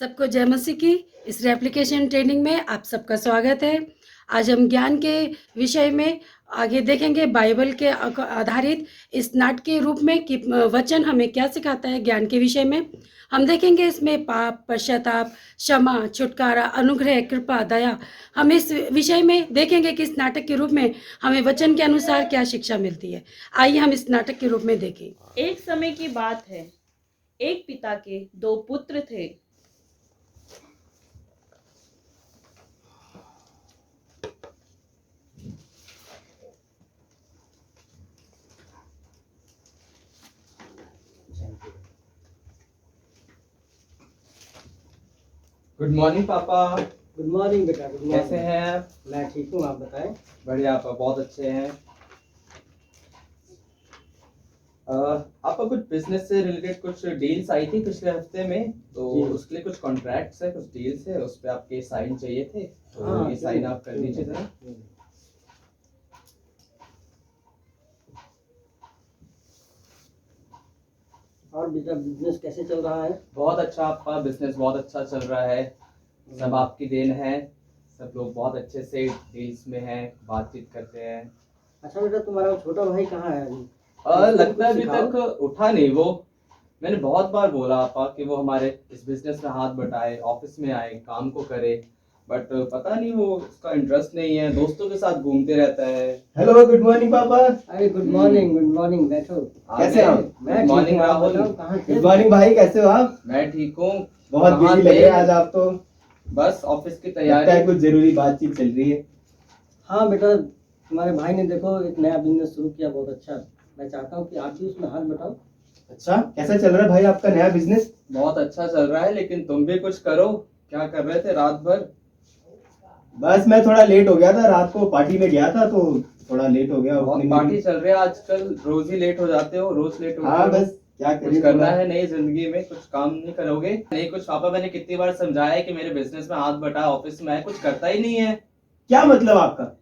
सबको जय मसीह की इस रेप्लिकेशन ट्रेनिंग में आप सबका स्वागत है। आज हम ज्ञान के विषय में आगे देखेंगे बाइबल के आधारित इस नाटकीय रूप में कि वचन हमें क्या सिखाता है। ज्ञान के विषय में हम देखेंगे इसमें पाप, पश्चाताप, क्षमा, छुटकारा, अनुग्रह, कृपा, दया। हम इस विषय में देखेंगे कि इस नाटक के रूप में हमें वचन के अनुसार क्या शिक्षा मिलती है। आइए हम इस नाटक के रूप में देखें। एक समय की बात है, एक पिता के दो पुत्र थे। गुड मॉर्निंग पापा। गुड मॉर्निंग बेटा। Good morning. कैसे हैं आप? मैं ठीक हूँ, आप बताएं। बढ़िया पापा, बहुत अच्छे हैं। आपका कुछ बिजनेस से रिलेटेड कुछ डील्स आई थी पिछले हफ्ते में, तो जी। उसके लिए कुछ कॉन्ट्रैक्ट्स है, कुछ डील्स है, उस पे आपके साइन चाहिए थे, तो हाँ, ये साइन आप कर दीजिए जरा। और बेटा बिजनेस कैसे चल रहा है? बहुत अच्छा, आपका बिजनेस बहुत अच्छा चल रहा है, सब आपकी देन है। सब लोग बहुत अच्छे से डील्स में हैं, बातचीत करते हैं। अच्छा बेटा, तुम्हारा छोटा भाई कहाँ है अभी? लगता है अभी सिखाओ। तक उठा नहीं वो। मैंने बहुत बार बोला आपा कि वो हमारे इस बिजनेस में हाथ बटाए, ऑफिस में आए, काम को करे, बट पता नहीं वो उसका इंटरेस्ट नहीं है, दोस्तों के साथ घूमते रहता है। हेलो, गुड मॉर्निंग पापा। अरे गुड मॉर्निंग, गुड मॉर्निंग, बैठो। कैसे हो? मैं गुड मॉर्निंग ठीक हूँ, आप राहुल। बताओ कहाँ थे? गुड मॉर्निंग भाई, कैसे हो आप? मैं ठीक हूँ। बहुत कहाँ बिजी लग थे? रहे हैं आज आप तो। बस ऑफिस की लगता है तैयारी। कुछ जरूरी बातचीत चल रही है। हाँ बेटा, तुम्हारे भाई ने देखो एक नया बिजनेस शुरू किया, बहुत अच्छा। मैं चाहता हूँ कि आप भी उसमें हाथ बटाओ। अच्छा, कैसा चल रहा है भाई आपका नया बिजनेस? बहुत अच्छा चल रहा है, लेकिन तुम भी कुछ करो। क्या कर रहे थे रात भर? बस मैं थोड़ा लेट हो गया था, रात को पार्टी में गया था तो थोड़ा लेट हो गया बहुत उठने में पार्टी भी। चल रही है आजकल, रोज ही लेट हो जाते हो, रोज लेट हो हाँ बस क्या कुछ करें, करना थोड़ा। है नई जिंदगी में, कुछ काम नहीं करोगे? नहीं कुछ पापा, मैंने कितनी बार समझाया है कि मेरे बिजनेस में हाथ बटा, ऑफिस में है, कुछ करता ही नहीं है। क्या मतलब आपका?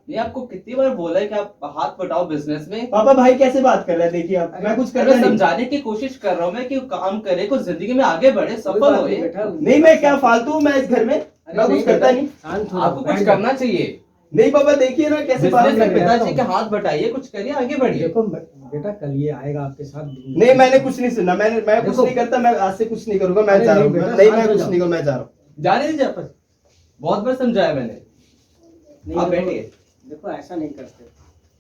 ये आपको कितनी बार बोला है कि आप हाथ बटाओ बिजनेस में? पापा भाई कैसे बात कर रहे हैं, देखिए आप, मैं कुछ कर रहा अरे नहीं। समझाने की कोशिश कर रहा हूँ मैं कि काम करे, कुछ जिंदगी में आगे बढ़े, कोई सफल बात हो। नहीं बेटा। नहीं, मैं क्या फालतू हूँ मैं इस घर में? मैं कुछ करता नहीं। शांत हो आपको जाओ, कुछ बैठ करना चाहिए। नहीं पापा, देखिए ना कैसे बात बिजनेस कर में रहे हैं। पिताजी के हाथ बटाइए, कुछ करिए, आगे जाओ। बढ़िए। देखो बेटा, कल ये आएगा आपके साथ। नहीं, मैंने कुछ नहीं सुना, मैं कुछ देखो। नहीं करता, मैं आज से कुछ नहीं करूंगा, मैं अरे जा रहा नहीं हूँ। बेटा, नहीं, शांत मैं हो कुछ जाओ। नहीं करूँ, मैं जा रहा हूँ। जाने दीजिए आपस, बहुत बार समझाया मैंने। नहीं, आप देखो- बैठिए। देखो ऐसा नहीं करते,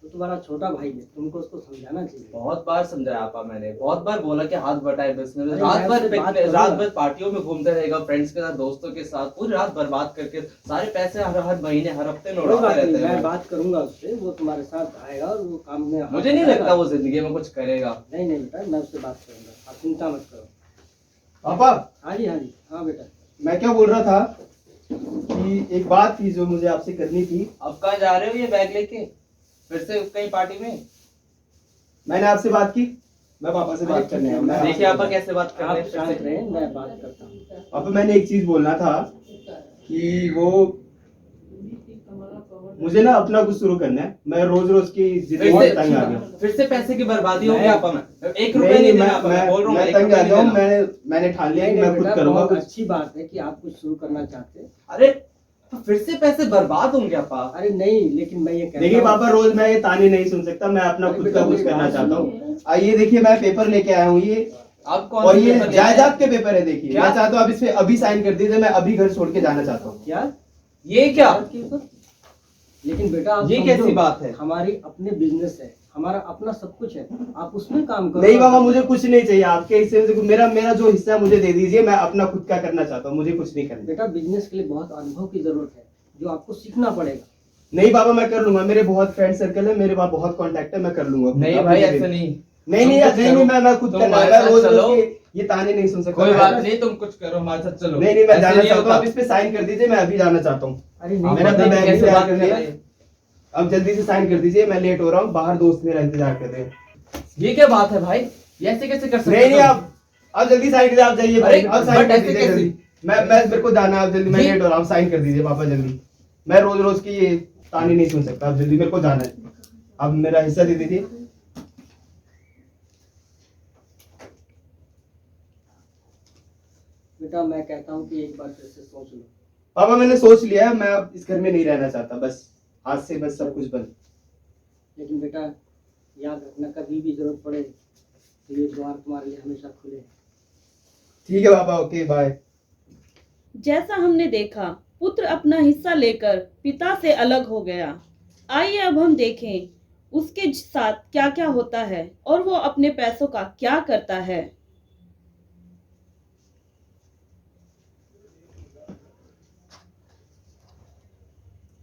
तो तुम्हारा छोटा भाई है, तुमको उसको समझाना चाहिए। बहुत बार समझाया आपा, मैंने बहुत बार बोला कि हाथ बटाए बिजनेस में। अरे रात मैं भर उससे बात रात करूंगा। भर पार्टियों में घूमते रहेगा, फ्रेंड्स के साथ, दोस्तों के साथ, पूरी रात बर्बाद करके सारे पैसे हर महीने, हर हफ्ते में कोई बात उड़ाते नहीं, रहते मैं हैं। बात करूंगा उससे, वो तुम्हारे साथ आएगा और वो काम में हाथ मुझे नहीं बढ़ाएगा। लगता वो जिंदगी में कुछ करेगा। नहीं नहीं बेटा, मैं उससे बात करूंगा, आप चिंता मत करो। पापा, हाँ जी, हाँ जी, हाँ बेटा। मैं क्या बोल रहा था कि एक बात थी जो मुझे आपसे करनी थी। अब कहाँ जा रहे हो ये बैग लेके? फिर से कहीं पार्टी में? मैंने आपसे बात की, मैं पापा से बात करने आया हूं। मैं देखिए आपसे- आपा कैसे बात कर रहे आप हैं। शांत फिर से। रहे, मैं बात करता हूँ। पापा, मैंने एक चीज बोलना था कि वो मुझे ना अपना कुछ शुरू करना है। मैं रोज रोज की जिंदगी फिर से से तंग आ गया। फिर से पैसे की बर्बादी होगी मैं- आपा। मैं 1 रुपया नहीं देना आपा, मैं बोल रहा हूँ, मैं 1 तंग रुपया आ नहीं गया हूँ। देना। मैंने ठान लिया नहीं कि नहीं मैं खुद बेटा, करूंगा बहुत कुछ। अच्छी बात है कि आप कुछ शुरू करना चाहते हैं। अरे तो फिर से पैसे बर्बाद होंगे आपा। अरे नहीं, लेकिन मैं ये कहता देखिए हूँ- पापा, रोज मैं ये ताने नहीं सुन सकता, मैं अपना अरे खुद बेटा, का कुछ मेरी करना बात चाहता सुनो। हूँ। आइए देखिए, मैं पेपर लेके आया हूँ ये, आप कौन और से ये पेपर लेके आए? जायदाद के पेपर है। देखिए, क्या? मैं चाहता हूँ आप इस पे अभी साइन कर दीजिए, मैं अभी घर छोड़ के जाना चाहता हूँ। क्या? ये क्या? बात के ऊपर? लेकिन बेटा आप ये समझो, कैसी बात है? हमारी अपने बिजनेस है, हमारा अपना सब कुछ है, आप उसमें काम करो। नहीं बाबा, मुझे कुछ नहीं चाहिए आपके हिस्से से। मेरा जो हिस्सा है मुझे दे दीजिए, मैं अपना खुद का करना चाहता हूँ, मुझे कुछ नहीं करना। बेटा बिजनेस के लिए बहुत अनुभव की जरूरत है, जो आपको सीखना पड़ेगा। नहीं बाबा, मैं कर लूंगा, मेरे बहुत फ्रेंड सर्कल है, मेरे पास बहुत कांटेक्ट है, मैं कर लूंगा। नहीं आप भाई, मुझे ऐसा दे- नहीं। नहीं नहीं तुम कुछ नहीं, करो। मैं खुद तुम करना हमारे है। मैं साथ रोज चलो। रोज ये ताने नहीं सुन सकता। कोई मैं- बात नहीं, तुम कुछ करो, हमारे साथ चलो। नहीं नहीं, मैं ऐसे जाना नहीं चाहता हूँ, होता। आप इस पे साइन कर दीजिए, मैं अभी जाना चाहता हूँ। अरे आप नहीं मैंने अपना बताइए बैग कैसे तैयार बात कर कर लिया। रहे हैं? अब जल्दी से साइन कर दीजिए, मैं लेट हो रहा हूँ, बाहर दोस्त मेरा इंतजार कर रहे हैं। ये क्या बात है भाई? ये ऐसे कैसे कर सकते नहीं नहीं, हो? आप जल्दी साइन कीजिए, आप जाइए अरे, अब साइन बट कर ऐसे दीजिए कैसे? जल्दी। मैं मेरे को जाना है, आप जल्दी, मैं जी। लेट हो रहा हूँ, साइन कर दीजिए पापा जल्दी। मैं रोज रोज की ये ताने नहीं सुन सकता, आप जल्दी, मेरे को जाना है। अब मेरा हिस्सा दे दीजिए। बेटा मैं कहता हूँ कि एक बार फिर से सोच लो। पापा मैंने सोच लिया है, मैं अब इस घर में नहीं रहना चाहता, बस आज से बस सब कुछ बंद। लेकिन बेटा याद रखना, कभी भी जरूरत पड़े तो ये द्वार तुम्हारे लिए हमेशा खुले हैं। ठीक है पापा, ओके बाय। जैसा हमने देखा, पुत्र अपना हिस्सा लेकर पिता से अलग हो गया। आइए अब हम देखें उसके साथ क्या क्या होता है और वो अपने पैसों का क्या करता है।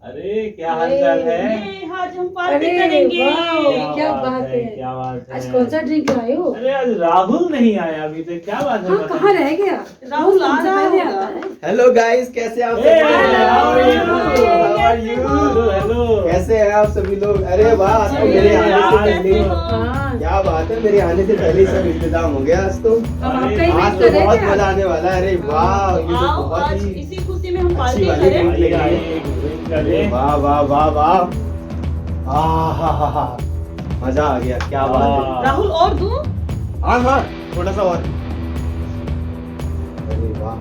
अरे क्या हाल चाल है? ये आज हम पार्टी अरे करेंगे। वाह, क्या बात है। क्या बात है? आज कौन सा ड्रिंक लाए हो? अरे आज राहुल नहीं आया अभी तक, क्या बात है? हाँ, पता कहाँ रह गया? राहुल आ हमसे रहा पहले होगा। आता है। हेलो गाइस, कैसे हैं आप Hey, सभी? how are How are you? you? Hello hello. कैसे हैं आप सभी लोग? अरे वाह, आज तो अरे मेरे आने से यार, पहले, कैसे हो? हाँ, क्या बात है, मेरे आने से पहले ही सब इंतजाम हो गया आज तो। हम आपका अरे, ही आज वेट तो कर रहे बहुत थे। मजा आने वाला है। अरे वाह, ये तो आओ बहुत आज ही इसी खुशी में हम अच्छी पार्टी वाली करें। ड्रिंक लगी आइए, है। एक ड्रिंक कर अरे ले। वाह वाह वाह वाह, हा, मजा आ गया, क्या बात है। राहुल और दूं? हाँ हाँ, थोड़ा सा और। अरे वाह,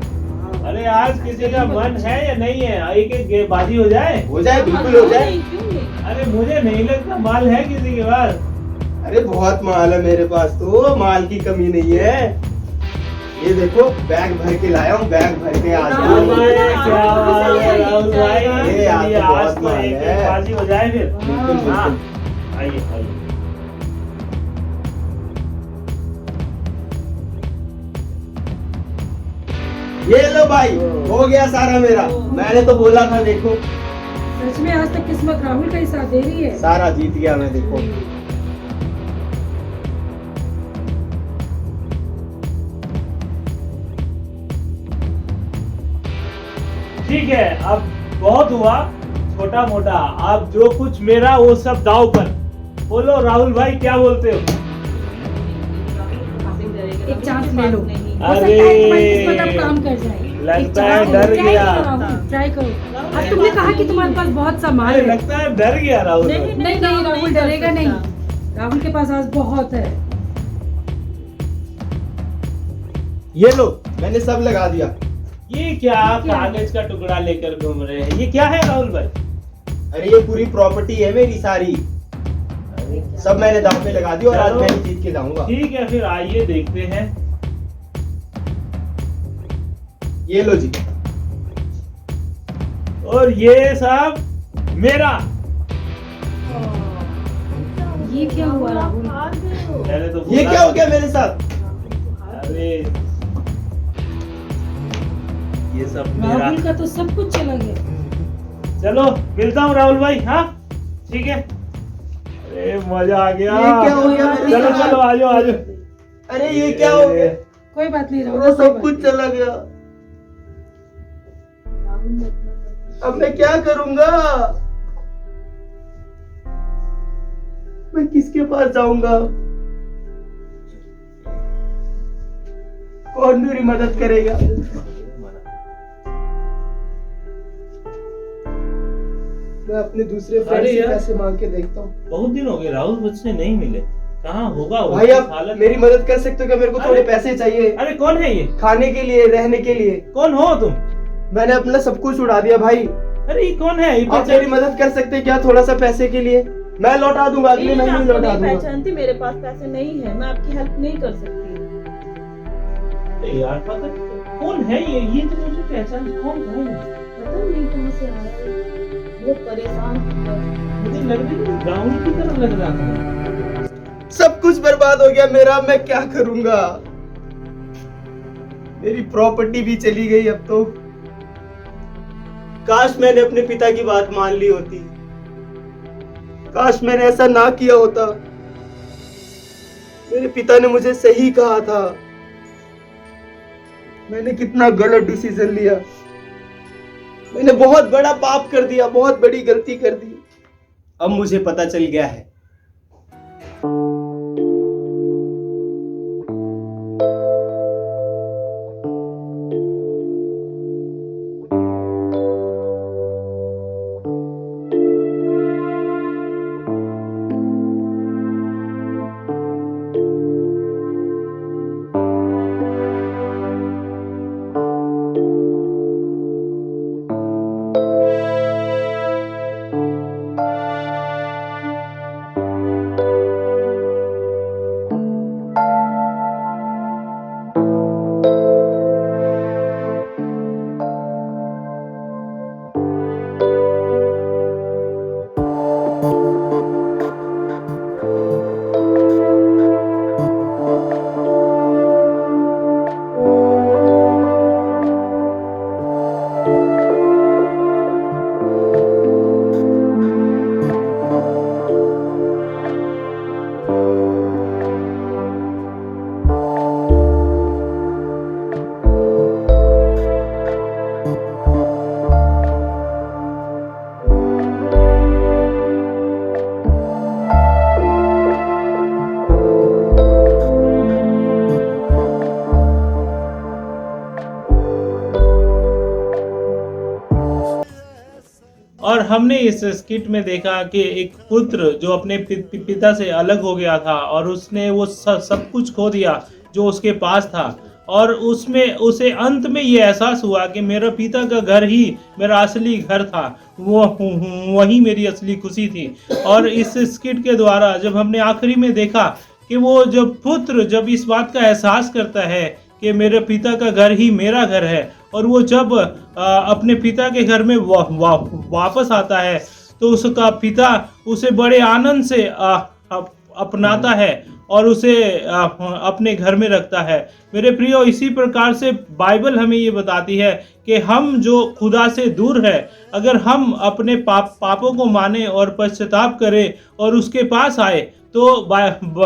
अरे आज किसी का मन है या नहीं है? एक एक बाजी हो जाए। हो जाए, बिल्कुल हो जाए। नहीं, क्यों नहीं? अरे मुझे नहीं लगता माल है किसी के पास। अरे बहुत माल है मेरे पास, तो माल की कमी नहीं है। ये देखो, बैग भर के लाया हूँ, बैग भर के आज क्या बात है, क्या बात है राहुल भाई। ये आज चलिए, तो आज बहुत तो माल एक है। एक बाजी हो जाए फिर। बिल्कुल हाँ, बिल्कुल। आइए आइए। ये लो भाई, हो गया सारा मेरा। मैंने तो बोला था, देखो सच में आज तक किस्मत राहुल का ही साथ दे रही है। सारा जीत गया मैं, देखो। ठीक है, अब बहुत हुआ छोटा मोटा। अब जो कुछ मेरा वो सब दाव पर। बोलो राहुल भाई, क्या बोलते हो? एक चांस ले लो। नहीं। हो सकता अरे, है तुम्हारी किस्मत अब काम कर जाए। लगता है डर गया। ट्राई करो। अब तुमने कहा कि तुम्हारे पास बहुत सा माल अरे है। लगता है डर गया राहुल। नहीं, नहीं नहीं, राहुल कर डरेगा सकता। नहीं। राहुल के पास आज बहुत है। ये लो, मैंने सब लगा दिया। ये क्या कागज का टुकड़ा लेकर घूम रहे हैं? ये क्या है राहुल भाई? अरे ये पूरी प्रॉपर्टी है मेरी सारी, सब मैंने दांव पे लगा दी और आज चलो। मैं ही जीत के जाऊंगा। ठीक है, फिर आइए देखते हैं। ये लो जी। और ये सब मेरा। ये क्या हुआ राहुल? हार गए हो। मैंने तो ये बोला क्या हो गया मेरे साथ? अरे ये सब मेरा। राहुल का तो सब कुछ चला गया। चलो मिलता हूँ राहुल भाई। हाँ ठीक है। अरे मजा आ गया। ये क्या हो गया मेरे चलो साथ? चलो आजो आजो। अरे ये क्या हो गया? कोई बात नहीं राहुल, मेरा कोई सब बात कुछ नहीं। चला गया। अब मैं क्या करूंगा? मैं किसके पास जाऊंगा? कौन मेरी मदद करेगा? मैं अपने दूसरे फ्रेंड अरे से यार। पैसे मांग के देखता हूँ। बहुत दिन हो गए राहुल मुझसे नहीं मिले। कहाँ होगा वो? भाई किस आप हालत मेरी में? मदद कर सकते हो क्या? मेरे को थोड़े अरे। पैसे चाहिए, अरे कौन है ये? खाने के लिए, रहने के लिए। कौन हो तुम? मैंने अपना सब कुछ उड़ा दिया भाई। अरे ये कौन है? ये आप मेरी मदद कर सकते हैं क्या थोड़ा सा पैसे के लिए? मैं लौटा दूंगा, अगले नहीं, मैं महीने आपको लौटा नहीं दूंगा। पहचानती, मेरे पास पैसे नहीं है, मैं आपकी हेल्प नहीं कर सकती। अरे यार पता कौन है ये तो मुझे पहचान कौन भाई? पता नहीं कहाँ से आया है, बहुत परेशान है। मुझे लग रही है राहुल की तरह लग रहा था। सब कुछ बर्बाद हो गया मेरा, मैं क्या करूंगा? मेरी प्रॉपर्टी भी चली गई अब तो। काश मैंने अपने पिता की बात मान ली होती, काश मैंने ऐसा ना किया होता। मेरे पिता ने मुझे सही कहा था। मैंने कितना गलत डिसीजन लिया। मैंने बहुत बड़ा पाप कर दिया, बहुत बड़ी गलती कर दी। अब मुझे पता चल गया है। और हमने इस स्किट में देखा कि एक पुत्र जो अपने पिता से अलग हो गया था और उसने वो सब कुछ खो दिया जो उसके पास था, और उसमें उसे अंत में ये एहसास हुआ कि मेरा पिता का घर ही मेरा असली घर था, वो वही मेरी असली खुशी थी। और इस स्किट के द्वारा जब हमने आखिरी में देखा कि वो जब पुत्र जब इस बात का एहसास करता है कि मेरे पिता का घर ही मेरा घर है, और वो जब अपने पिता के घर में वापस आता है तो उसका पिता उसे बड़े आनंद से अपनाता है और उसे अपने घर में रखता है। मेरे प्रियो, इसी प्रकार से बाइबल हमें ये बताती है कि हम जो खुदा से दूर है, अगर हम अपने पापों को माने और पश्चाताप करें और उसके पास आए, तो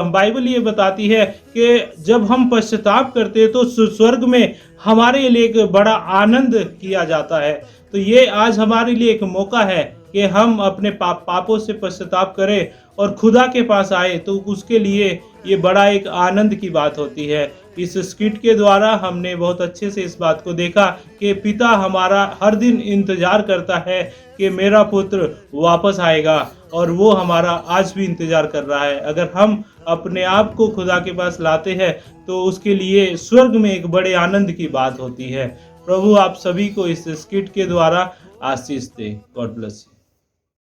बाइबल ये बताती है कि जब हम पश्चाताप करते हैं तो स्वर्ग में हमारे लिए एक बड़ा आनंद किया जाता है। तो ये आज हमारे लिए एक मौका है कि हम अपने पापों से पश्चाताप करें और खुदा के पास आए, तो उसके लिए ये बड़ा एक आनंद की बात होती है। इस स्किट के द्वारा हमने बहुत अच्छे से इस बात को देखा कि पिता हमारा हर दिन इंतजार करता है कि मेरा पुत्र वापस आएगा, और वो हमारा आज भी इंतजार कर रहा है। अगर हम अपने आप को खुदा के पास लाते हैं तो उसके लिए स्वर्ग में एक बड़े आनंद की बात होती है। प्रभु आप सभी को इस स्किट के द्वारा आशीष दे। God bless you.